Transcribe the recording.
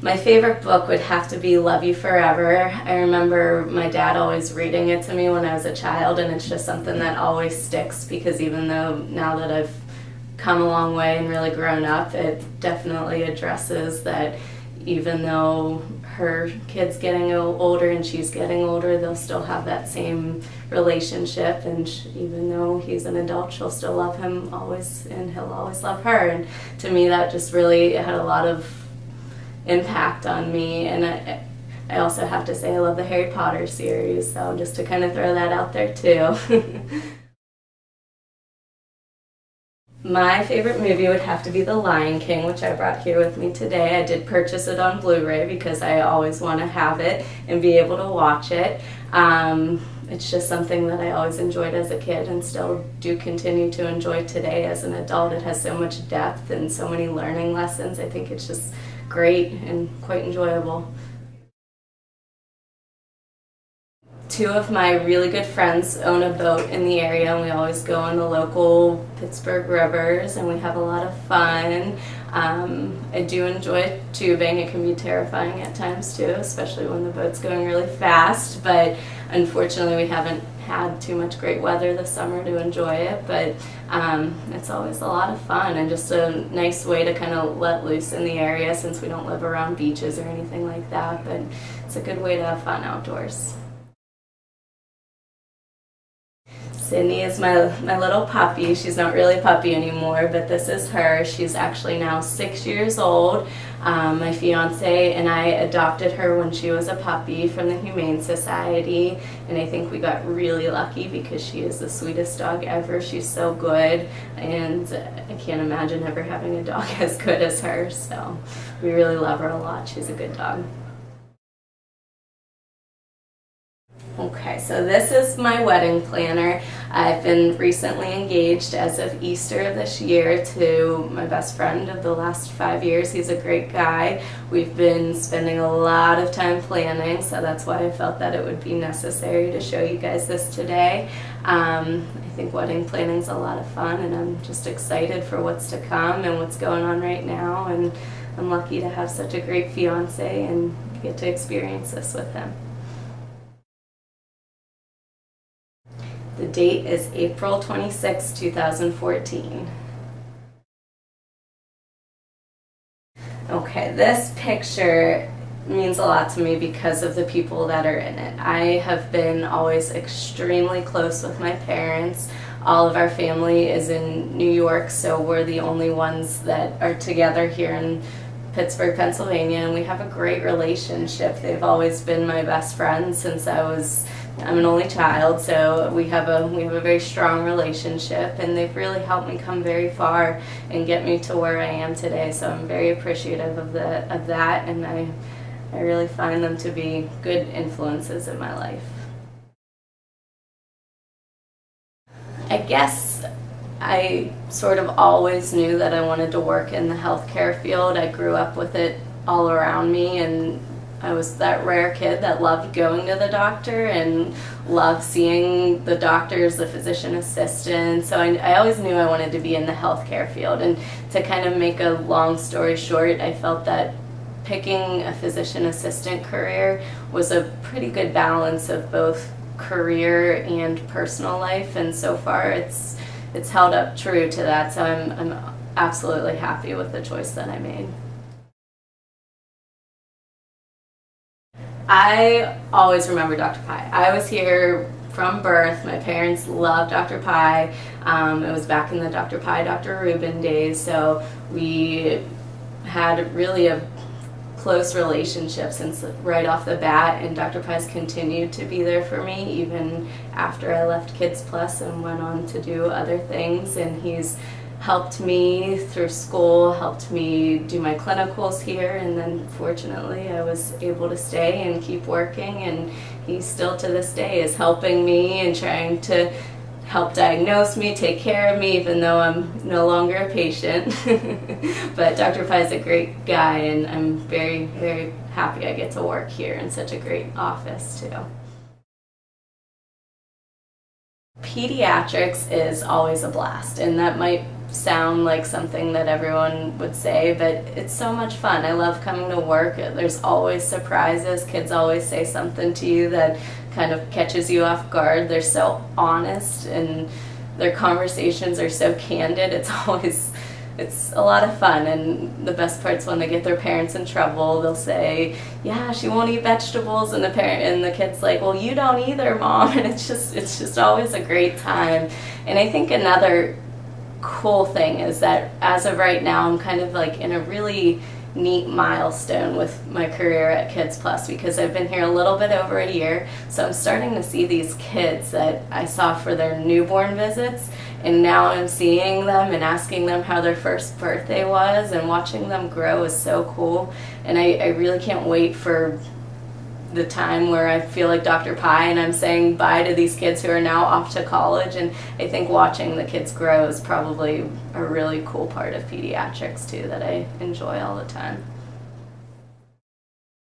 My favorite book would have to be Love You Forever. I remember my dad always reading it to me when I was a child, and it's just something that always sticks because even though now that I've come a long way and really grown up, it definitely addresses that even though her kid's getting older and she's getting older, they'll still have that same relationship, and even though he's an adult, she'll still love him always and he'll always love her. And to me that just really had a lot of impact on me. And I also have to say I love the Harry Potter series, so just to kind of throw that out there too. My favorite movie would have to be The Lion King, which I brought here with me today. I did purchase it on Blu-ray because I always want to have it and be able to watch it. It's just something that I always enjoyed as a kid and still do continue to enjoy today as an adult. It has so much depth and so many learning lessons. I think it's just great and quite enjoyable. Two of my really good friends own a boat in the area, and we always go on the local Pittsburgh rivers and we have a lot of fun. I do enjoy tubing. It can be terrifying at times too, especially when the boat's going really fast, but unfortunately we haven't had too much great weather this summer to enjoy it, but it's always a lot of fun and just a nice way to kind of let loose in the area since we don't live around beaches or anything like that, but it's a good way to have fun outdoors. Sydney is my little puppy. She's not really a puppy anymore, but this is her. She's actually now 6 years old. My fiance and I adopted her when she was a puppy from the Humane Society, and I think we got really lucky because she is the sweetest dog ever. She's so good, and I can't imagine ever having a dog as good as her, so we really love her a lot. She's a good dog. Okay, so this is my wedding planner. I've been recently engaged as of Easter of this year to my best friend of the last 5 years. He's a great guy. We've been spending a lot of time planning, so that's why I felt that it would be necessary to show you guys this today. I think wedding planning is a lot of fun, and I'm just excited for what's to come and what's going on right now, and I'm lucky to have such a great fiance and get to experience this with him. The date is April 26, 2014. Okay, this picture means a lot to me because of the people that are in it. I have been always extremely close with my parents. All of our family is in New York, so we're the only ones that are together here in Pittsburgh, Pennsylvania, and we have a great relationship. They've always been my best friends since I'm an only child, so we have a very strong relationship, and they've really helped me come very far and get me to where I am today. So I'm very appreciative of that, and I really find them to be good influences in my life. I guess I sort of always knew that I wanted to work in the healthcare field. I grew up with it all around me, and I was that rare kid that loved going to the doctor and loved seeing the doctors, the physician assistants. So I always knew I wanted to be in the healthcare field. And to kind of make a long story short, I felt that picking a physician assistant career was a pretty good balance of both career and personal life. And so far it's held up true to that. So I'm absolutely happy with the choice that I made. I always remember Dr. Pye. I was here from birth. My parents loved Dr. Pye. It was back in the Dr. Pye, Dr. Rubin days, so we had really a close relationship since right off the bat, and Dr. Pye's continued to be there for me even after I left Kids Plus and went on to do other things, and he's helped me through school, helped me do my clinicals here, and then fortunately I was able to stay and keep working, and he still to this day is helping me and trying to help diagnose me, take care of me, even though I'm no longer a patient. But Dr. Pye is a great guy, and I'm very, very happy I get to work here in such a great office too. Pediatrics is always a blast, and that might sound like something that everyone would say, but it's so much fun. I love coming to work. There's always surprises. Kids always say something to you that kind of catches you off guard. They're so honest and their conversations are so candid. It's a lot of fun, and the best part's when they get their parents in trouble. They'll say, yeah, she won't eat vegetables, and the kid's like, well, you don't either, Mom. And it's just always a great time. And I think another cool thing is that as of right now, I'm kind of like in a really neat milestone with my career at Kids Plus, because I've been here a little bit over a year, so I'm starting to see these kids that I saw for their newborn visits, and now I'm seeing them and asking them how their first birthday was, and watching them grow is so cool. And I really can't wait for the time where I feel like Dr. Pie and I'm saying bye to these kids who are now off to college. And I think watching the kids grow is probably a really cool part of pediatrics too that I enjoy all the time.